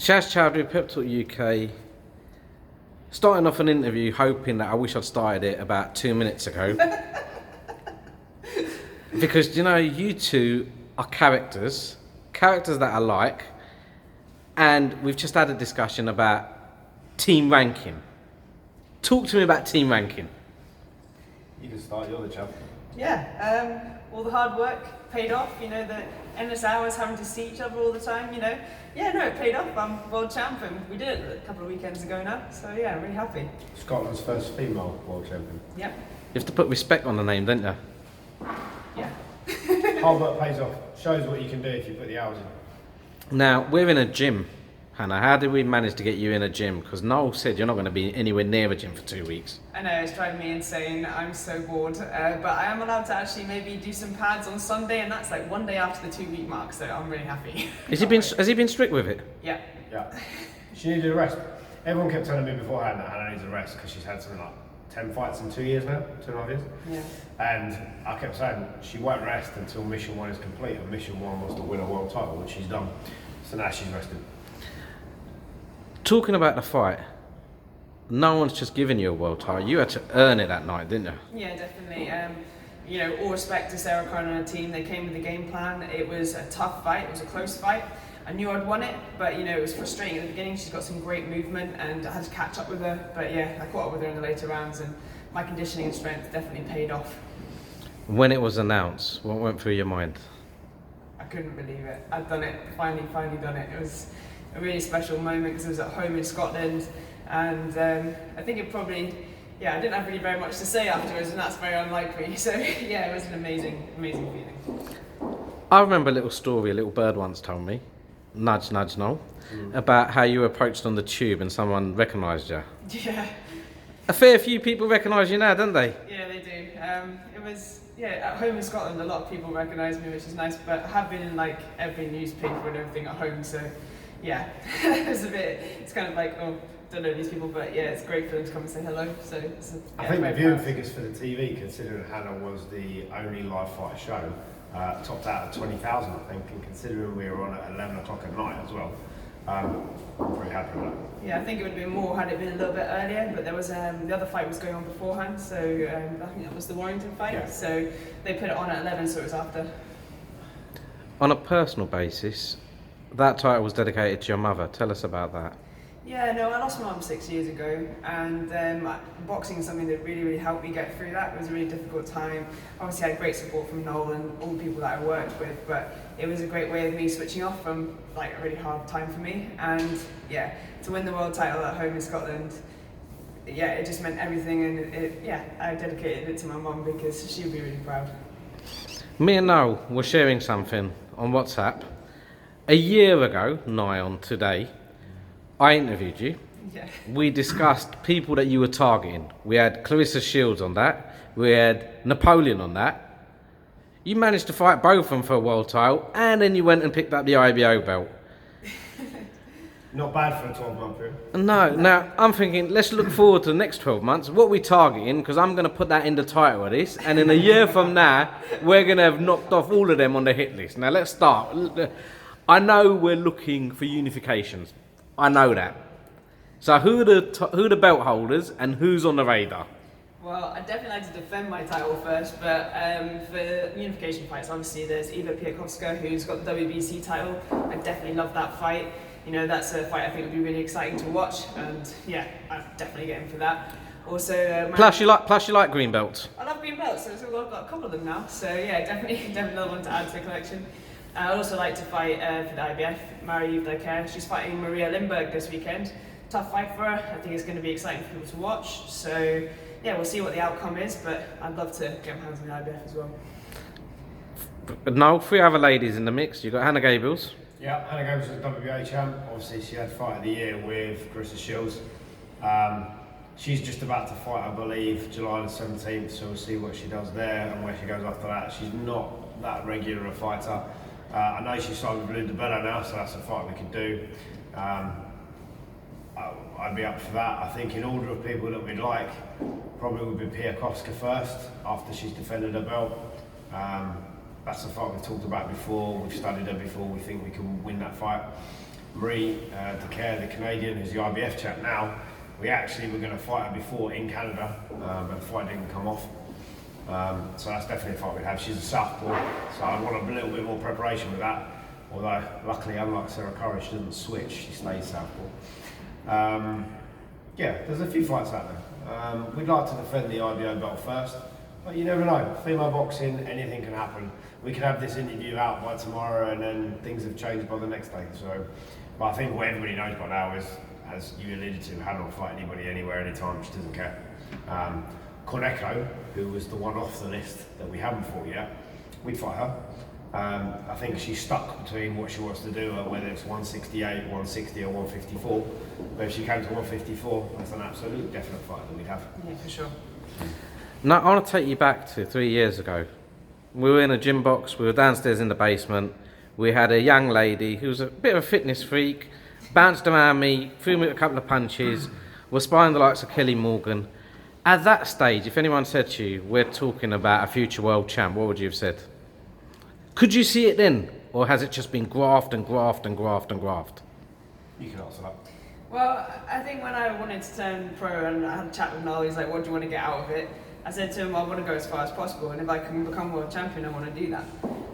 Shaz Chaudhry, Pep Talk UK, starting off an interview hoping that I wish I'd started it about 2 minutes ago. Because, you know, you two are characters that I like, and we've just had a discussion about Team Rankin. Talk to me about Team Rankin. You can start, you're the champ. Yeah, all the hard work paid off, you know, the endless hours having to see each other all the time, you know. Yeah, no, it paid off. I'm world champion. We did it a couple of weekends ago now, so yeah, I'm really happy. Scotland's first female world champion. Yep. You have to put respect on the name, don't you? Yeah. Hard work pays off. Shows what you can do if you put the hours in. Now, we're in a gym. Hannah, how did we manage to get you in a gym? Because Noel said you're not going to be anywhere near a gym for 2 weeks. I know, it's driving me insane. I'm so bored. But I am allowed to actually maybe do some pads on Sunday, and that's like 1 day after the 2 week mark, so I'm really happy. Has he been strict with it? Yeah. Yeah. She needed a rest. Everyone kept telling me beforehand that Hannah needs a rest because she's had something like 10 fights in 2 years now, 2.5 years. Yeah. And I kept saying she won't rest until mission 1 is complete, and mission 1 was to win a world title, which she's done. So now she's rested. Talking about the fight, no one's just given you a world title. You had to earn it that night, didn't you? Yeah, definitely. You know, all respect to Sarah Cronin and her team. They came with a game plan. It was a tough fight. It was a close fight. I knew I'd won it, but you know, it was frustrating at the beginning. She's got some great movement, and I had to catch up with her. But yeah, I caught up with her in the later rounds, and my conditioning and strength definitely paid off. When it was announced, what went through your mind? I couldn't believe it. I'd done it. Finally done it. It was a really special moment because it was at home in Scotland, and I think it probably, yeah, I didn't have really very much to say afterwards, and that's very unlikely. So yeah, it was an amazing feeling. I remember a little story a little bird once told me, nudge nudge Noel, about how you were approached on the tube and someone recognised you. Yeah. A fair few people recognise you now, don't they? Yeah, they do. It was, yeah, at home in Scotland a lot of people recognise me, which is nice, but I have been in like every newspaper and everything at home, so yeah, it's kind of like, oh, don't know these people, but yeah, it's great for them to come and say hello. So I think the viewing figures for the TV, considering Hannah was the only live fight show, topped out at 20,000, I think, and considering we were on at 11 o'clock at night as well, I'm pretty happy with that. Yeah, I think it would have been more had it been a little bit earlier, but there was the other fight was going on beforehand, so I think that was the Warrington fight. Yeah. So they put it on at 11, so it was after. On a personal basis, that title was dedicated to your mother. Tell us about that. Yeah, no, I lost my mum 6 years ago, and boxing is something that really helped me get through that. It was a really difficult time. Obviously, I had great support from Noel and all the people that I worked with, but it was a great way of me switching off from like a really hard time for me. And yeah, to win the world title at home in Scotland, yeah, it just meant everything, and I dedicated it to my mum because she would be really proud. Me and Noel were sharing something on WhatsApp. A year ago, nigh on today, I interviewed you. Yeah. We discussed people that you were targeting. We had Clarissa Shields on that. We had Napoleon on that. You managed to fight both of them for a world title, and then you went and picked up the IBO belt. Not bad for a 12-month period. No, now I'm thinking, let's look forward to the next 12 months. What are we targeting? Because I'm going to put that in the title of this, and in a year from now, we're going to have knocked off all of them on the hit list. Now let's start. I know we're looking for unifications. I know that. So who are the belt holders and who's on the radar? Well, I'd definitely like to defend my title first, but for unification fights, obviously there's Eva Piatkowska, who's got the WBC title. I definitely love that fight. You know, that's a fight I think would be really exciting to watch, and yeah, I'd definitely get in for that. Also, plus you like green belts. I love green belts, so I've got a couple of them now. So yeah, definitely another one to add to the collection. I'd also like to fight for the IBF, Marie-Yves Daker. She's fighting Maria Lindberg this weekend. Tough fight for her. I think it's going to be exciting for people to watch. So yeah, we'll see what the outcome is, but I'd love to get my hands on the IBF as well. No, 3 other ladies in the mix. You've got Hannah Gabriels. Yeah, Hannah Gabriels is a WBA champ. Obviously, she had fight of the year with Clarissa Shields. She's just about to fight, I believe, July the 17th, so we'll see what she does there and where she goes after that. She's not that regular a fighter. I know she's signed with Linda Bello now, so that's a fight we could do. I'd be up for that. I think in order of people that we'd like, probably would be Piakowska first, after she's defended her belt. That's a fight we've talked about before, we've studied her before, we think we can win that fight. Marie Decaire, the Canadian, who's the IBF champ now, we actually were going to fight her before in Canada, but the fight didn't come off. So that's definitely a fight we'd have. She's a southpaw, so I'd want a little bit more preparation with that. Although, luckily, unlike Sarah Curry, she doesn't switch, she stays southpaw. Yeah, there's a few fights out there. We'd like to defend the IBO belt first, but you never know. Female boxing, anything can happen. We could have this interview out by tomorrow and then things have changed by the next day. So, but I think what everybody knows by now is, as you alluded to, Hannah will fight anybody, anywhere, anytime, she doesn't care. Koneko, who was the one off the list that we haven't fought yet, we'd fight her. I think she's stuck between what she wants to do, whether it's 168, 160 or 154. But if she came to 154, that's an absolute definite fight that we'd have. Yeah, for sure. Now, I want to take you back to 3 years ago. We were in a gym box, we were downstairs in the basement. We had a young lady who was a bit of a fitness freak, bounced around me, threw me a couple of punches, was sparring the likes of Kelly Morgan. At that stage, if anyone said to you, we're talking about a future world champ, what would you have said? Could you see it then? Or has it just been graft and graft and graft and graft? You can answer that. Well, I think when I wanted to turn pro and I had a chat with Noel, he's like, what do you want to get out of it? I said to him, I want to go as far as possible, and if I can become world champion, I want to do that.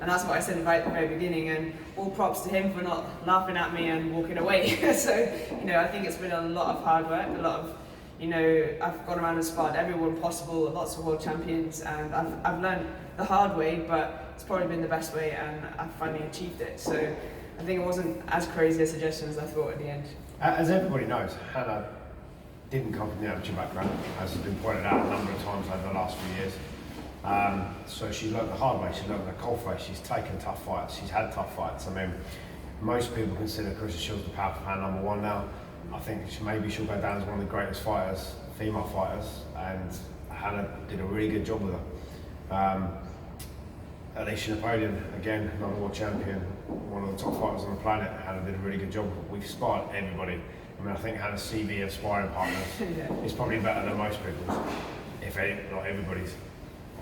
And that's what I said right at the very beginning, and all props to him for not laughing at me and walking away. So, you know, I think it's been a lot of hard work, a lot of, you know, I've gone around and sparred everyone possible, lots of world champions, and I've learned the hard way, but it's probably been the best way, and I've finally achieved it. So I think it wasn't as crazy a suggestion as I thought at the end. As everybody knows, Hannah didn't come from the amateur background, as has been pointed out a number of times over the last few years. So she learned the hard way, she learned the cold face, she's taken tough fights, she's had tough fights. I mean, most people consider Carissa Shields the power fan #1 now. I think maybe she'll go down as one of the greatest fighters, female fighters, and Hannah did a really good job with her. Alicia Napoleon, again, another world champion, one of the top fighters on the planet. Hannah did a really good job. We've sparred everybody. I mean, I think Hannah's CV of sparring partners is probably better than most people's, if any, not everybody's.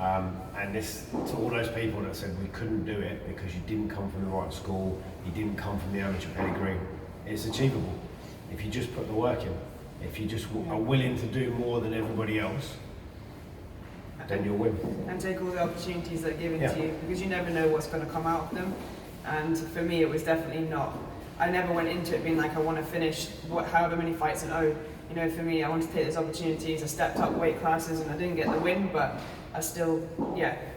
And this, to all those people that said we couldn't do it because you didn't come from the right school, you didn't come from the amateur pedigree, it's achievable. If you just put the work in, if you just are willing to do more than everybody else, then you'll win. And take all the opportunities that are given to you, because you never know what's going to come out of them. And for me, it was definitely not. I never went into it being like, I want to finish however many fights and you know, for me, I wanted to take those opportunities. I stepped up weight classes and I didn't get the win, but I still,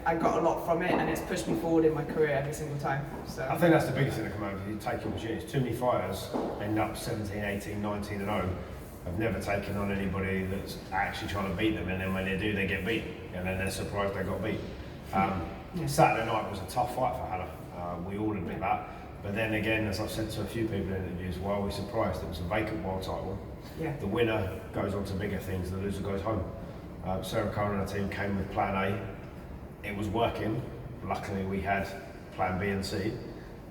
I got a lot from it, and it's pushed me forward in my career every single time. So I think that's the biggest thing that comes out of you take opportunities. Too many fighters end up 17, 18, 19 and 0. I've never taken on anybody that's actually trying to beat them, and then when they do, they get beat, and then they're surprised they got beat. Saturday night was a tough fight for Hannah. We all admit that. But then again, as I've said to a few people in interviews, why are we surprised? It was a vacant world title. The winner goes on to bigger things, the loser goes home. Sarah Curran and her team came with plan A. It was working. Luckily, we had plan B and C,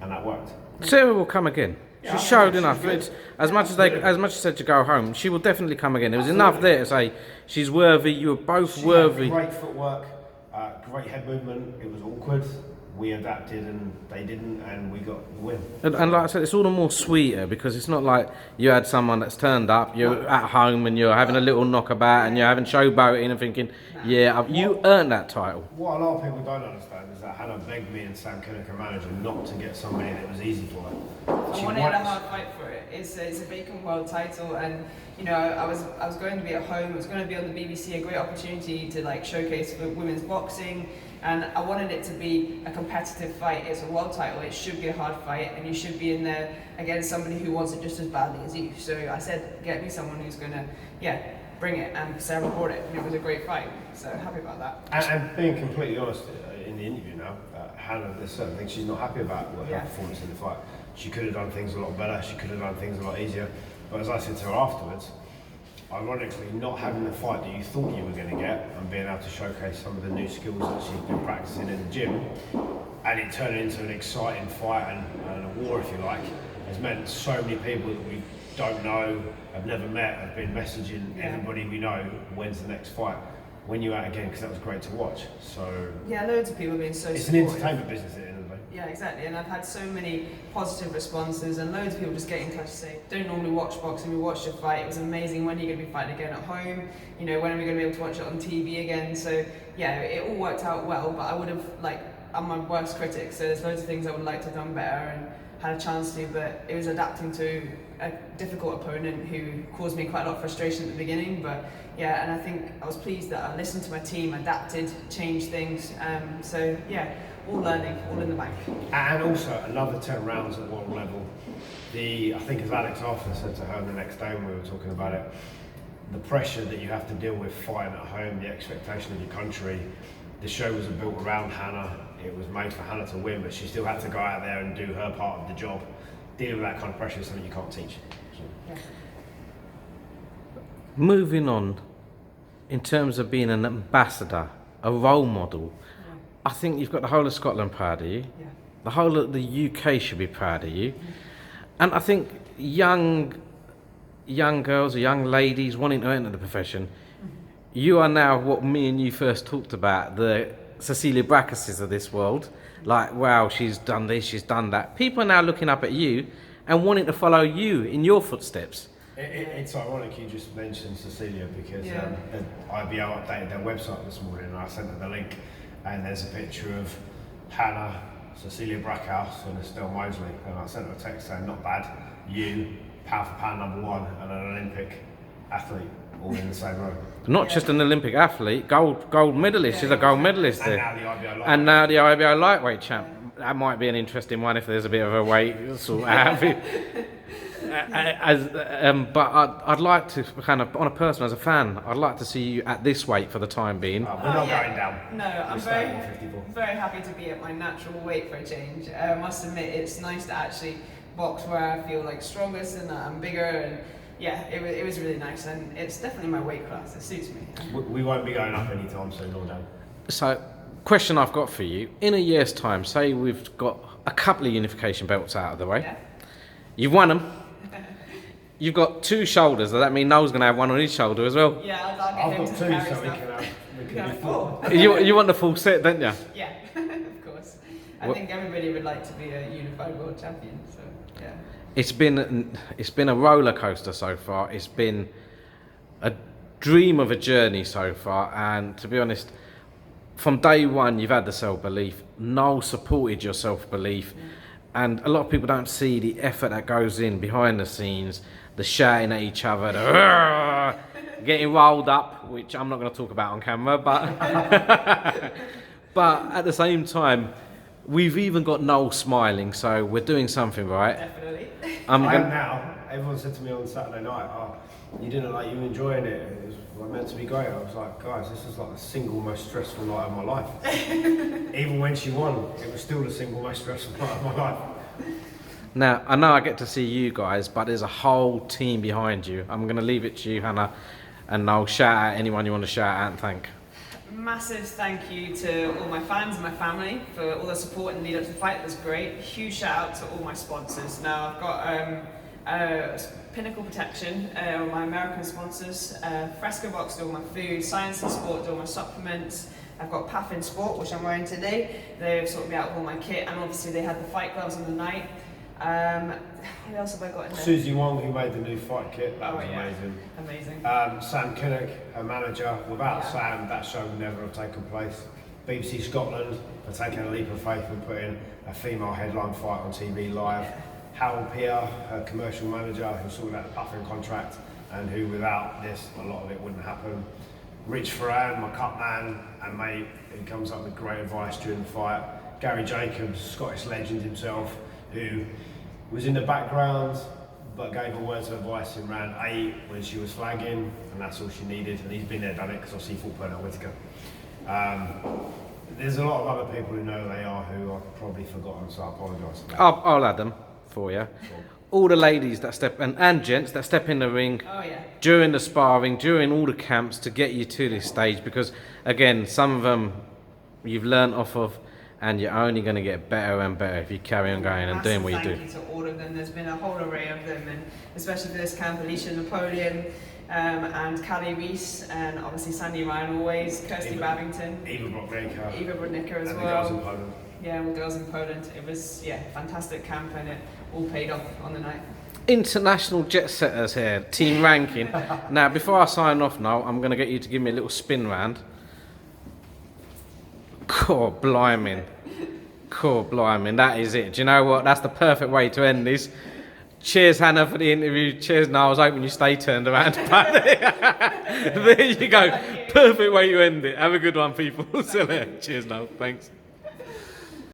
and that worked. Sarah will come again. She showed enough. It's, as much as said to go home, she will definitely come again. There was enough there to say she's worthy. You were both worthy. Great footwork, great head movement. It was awkward. We adapted and they didn't, and we got the win. And like I said, it's all the more sweeter because it's not like you had someone that's turned up, you're at home and you're having a little knockabout and you're having showboating and thinking, you earned that title. What a lot of people don't understand is that Hannah begged me and Sam Kinnock, her manager, not to get somebody that was easy for her. I wanted a hard fight for it. It's a vacant world title, and you know, I was going to be at home. It was going to be on the BBC, a great opportunity to like showcase for women's boxing. And I wanted it to be a competitive fight. It's a world title. It should be a hard fight, and you should be in there against somebody who wants it just as badly as you. So I said, get me someone who's gonna, bring it. And Sarah brought it, and it was a great fight. So happy about that. And being completely honest, in the interview now, Hannah, there's certain things she's not happy about with her performance in the fight. She could have done things a lot better. She could have done things a lot easier. But as I said to her afterwards, ironically, not having the fight that you thought you were going to get and being able to showcase some of the new skills that she's been practicing in the gym, and it turning into an exciting fight and a war, if you like, has meant so many people that we've don't know, have never met, have been messaging everybody we know, when's the next fight? When you out again, because that was great to watch. So yeah, loads of people have been so it's supportive. an entertainment business at the end of the day. Yeah, exactly. And I've had so many positive responses, and loads of people just get in touch and say, don't normally watch boxing, we watched your fight, it was amazing, when are you going to be fighting again at home? You know, when are we going to be able to watch it on TV again? So yeah, it all worked out well, but I would have, like, I'm my worst critic, so there's loads of things I would like to have done better and had a chance to, but it was adapting to a difficult opponent who caused me quite a lot of frustration at the beginning. But yeah, and I think I was pleased that I listened to my team, adapted, changed things. So yeah, all learning, all in the bank. And also another 10 rounds at world level. I think as Alex Arthur said to her the next day when we were talking about it, the pressure that you have to deal with fighting at home, the expectation of your country. The show was built around Hannah. It was made for Hannah to win, but she still had to go out there and do her part of the job. Dealing with that kind of pressure is something you can't teach. Yeah. Moving on, in terms of being an ambassador, a role model, I think you've got the whole of Scotland proud of you. Yeah. The whole of the UK should be proud of you. And I think young girls or young ladies wanting to enter the profession, you are now what me and you first talked about, the Cecilia Brackuses of this world. Like, wow, she's done this, she's done that. People are now looking up at you and wanting to follow you in your footsteps. It's ironic you just mentioned Cecilia because the IBO updated their website this morning and I sent her the link and there's a picture of Hannah, Cecilia Brackhouse and Estelle Mosley, and I sent her a text saying, not bad, you, pound for pound #1 and an Olympic athlete all in the same row. Not just an Olympic athlete, gold medalist. She's a gold medalist And there. now the IBO lightweight. And now the IBO lightweight champ. That might be an interesting one if there's a bit of a weight sort out. But I'd like to kind of, on a personal, as a fan, I'd like to see you at this weight for the time being. We're not going down. No, I'm We're staying at 154. very happy to be at my natural weight for a change. I must admit, it's nice to actually box where I feel like strongest and I'm bigger, and yeah, it was really nice, and it's definitely my weight class. It suits me. We won't be going up anytime soon or down. So, question I've got for you, in a year's time, say we've got a couple of unification belts out of the way, Yeah. you've won them, you've got 2 shoulders, does that mean Noel's going to have one on his shoulder as well? Yeah, I'll get I've him got to 2 carry so we stuff. can Yeah, do 4. You want the full set, don't you? Yeah, of course. I think everybody would like to be a unified world champion. So yeah. It's been a roller coaster so far. It's been a dream of a journey so far, and to be honest, from day one you've had the self-belief. Noel supported your self-belief, and a lot of people don't see the effort that goes in behind the scenes, the shouting at each other, the getting rolled up, which I'm not going to talk about on camera, but but at the same time, we've even got Noel smiling, so we're doing something right. Definitely. I am now. Everyone said to me on Saturday night, "Oh, you didn't like you enjoying it. It was meant to be great." I was like, "Guys, this is like the single most stressful night of my life." Even when she won, it was still the single most stressful night of my life. Now, I know I get to see you guys, but there's a whole team behind you. I'm going to leave it to you, Hannah, and I'll shout out anyone you want to shout out and thank. Massive thank you to all my fans and my family for all the support and lead up to the fight. It was great. Huge shout out to all my sponsors. Now I've got Pinnacle Protection, my American sponsors, Fresco Box do all my food, Science and Sport do all my supplements. I've got Paffin Sport, which I'm wearing today. They've sorted me out with all my kit, and obviously they had the fight gloves on the night. What else have I got in there? Susie Wong, who made the new fight kit, that was amazing. Amazing. Sam Kinnock, her manager. Without Sam, that show would never have taken place. BBC Scotland for taking a leap of faith and putting a female headline fight on TV live. Harold Pierre, her commercial manager, who sorted out the Puffin contract, and who without this, a lot of it wouldn't happen. Rich Ferran, my cut man and mate, who comes up with great advice during the fight. Gary Jacobs, Scottish legend himself, who was in the background but gave her words of advice in round 8 when she was flagging, and that's all she needed, and he's been there, done it, because obviously he fought Pernell Whitaker. There's a lot of other people who know who they are who I've probably forgotten, so I apologise. I'll add them for you. All the ladies that step, and gents that step in the ring during the sparring, during all the camps to get you to this stage, because again, some of them you've learnt off of, and you're only going to get better and better if you carry on going and doing what you do. Thank you to all of them. There's been a whole array of them, and especially for this camp, Alicia Napoleon, and Callie Reese, and obviously Sandy Ryan always, Kirsty Babington, Eva Brodnicka as and well. The girls in Poland. Yeah, all girls in Poland. It was fantastic camp, and it all paid off on the night. International jet setters here, Team Rankin. Now, before I sign off now, I'm going to get you to give me a little spin round. God blimey. God blimey, that is it. Do you know what? That's the perfect way to end this. Cheers, Hannah, for the interview. Cheers, no, I was hoping you stay turned around. There you go. Perfect way to end it. Have a good one, people. See you later. Cheers, no. Thanks.